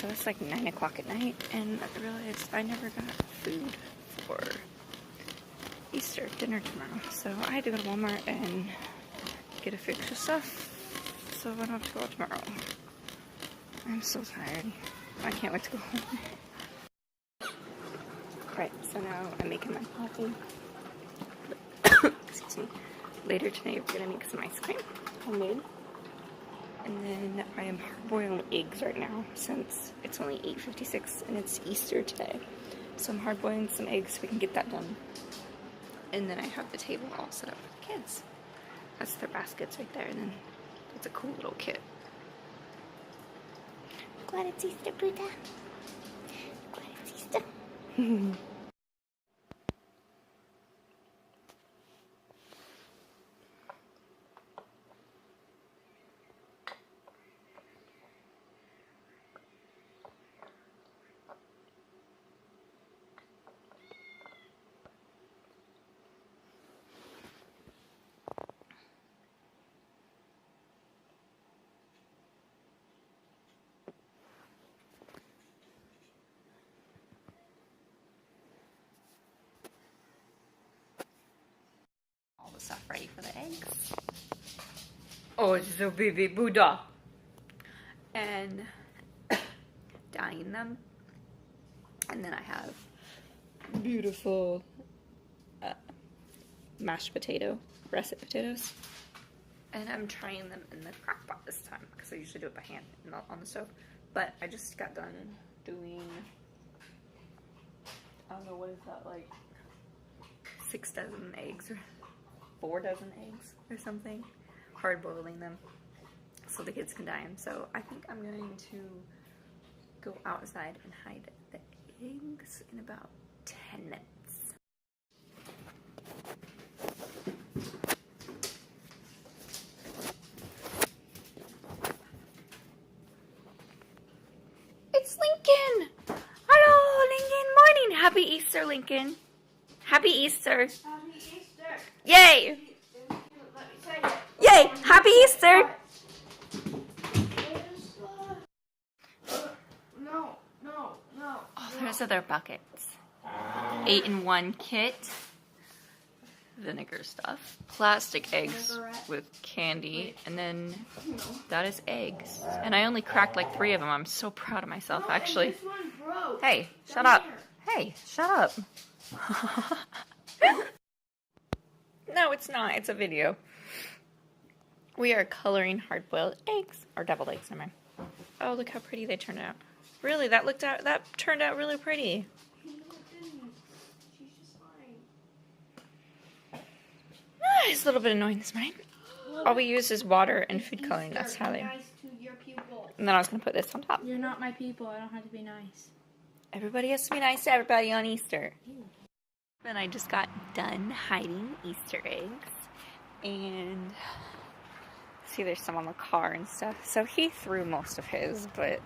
so it's like 9 o'clock at night, and I realized I never got food for Easter dinner tomorrow. So I had to go to Walmart and get a fix of stuff so I don't have to go out tomorrow. I'm so tired. I can't wait to go home. Right, so now I'm making my coffee. Excuse me. Later today we're gonna make some ice cream, homemade. And then I am hard-boiling eggs right now since it's only 8:56 and it's Easter today. So I'm hard-boiling some eggs so we can get that done. And then I have the table all set up for the kids. That's their baskets right there, and then it's a cool little kit. Glad it's Easter, Buddha. Glad it's Easter. Stuff ready for the eggs. Oh, it's so baby Buddha. And dyeing them. And then I have beautiful mashed potato, russet potatoes. And I'm trying them in the crock pot this time because I usually do it by hand, not on the stove. But I just got done doing, I don't know, what is that, like 6 dozen eggs or 4 dozen eggs or something, hard boiling them so the kids can dye them. So I think I'm going to go outside and hide the eggs in about 10 minutes. It's Lincoln! Hello, Lincoln! Morning! Happy Easter, Lincoln! Happy Easter! Yay! Yay! Happy Easter! No. Oh, there's other buckets. 8-in-1 kit. Vinegar stuff. Plastic eggs with candy. And then that is eggs. And I only cracked like 3 of them. I'm so proud of myself, actually. Hey, shut up. Hey, shut up. No, it's not. It's a video. We are coloring hard-boiled eggs. Or deviled eggs, never mind. Oh, look how pretty they turned out. Really, that turned out really pretty. It's a little bit annoying this morning. All we use is water and food coloring. That's how they... And then I was going to put this on top. You're not my people. I don't have to be nice. Everybody has to be nice to everybody on Easter. And I just got done hiding Easter eggs. And see, there's some on the car and stuff. So he threw most of his, but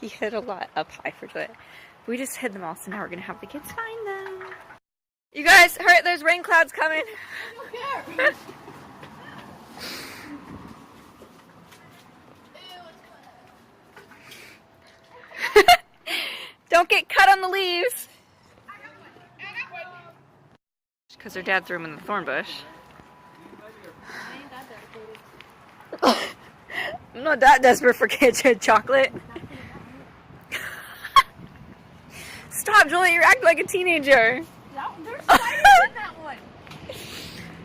he hid a lot up high for it. We just hid them all, so now we're going to have the kids find them. You guys, hurry, there's rain clouds coming. I don't care. Don't get cut on the leaves. Because their dad threw them in the thorn bush. I'm not that desperate for kitchen chocolate. Stop, Julie, you're acting like a teenager. There's spiders in that one.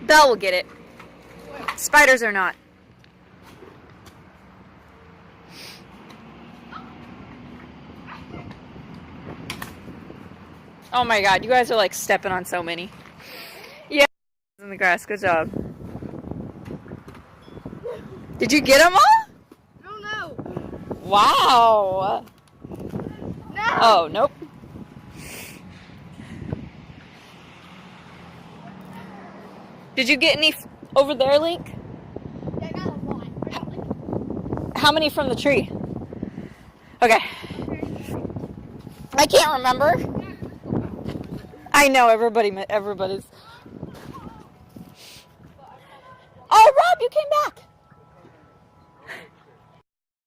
Belle will get it. Spiders are not. Oh my god, you guys are like stepping on so many. Yeah, in the grass, good job. Did you get them all? No. Wow. No. Oh, nope. Did you get any over there, Link? Yeah, I got a lot. I got like... How many from the tree? Okay. I can't remember. I know everybody's. Oh, Rob, you came back.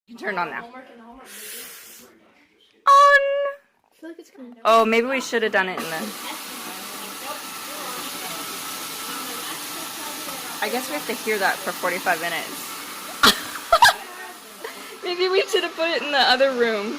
You turned on now. feel like it's coming. Oh, maybe we should have done it in the... I guess we have to hear that for 45 minutes. Maybe we should have put it in the other room.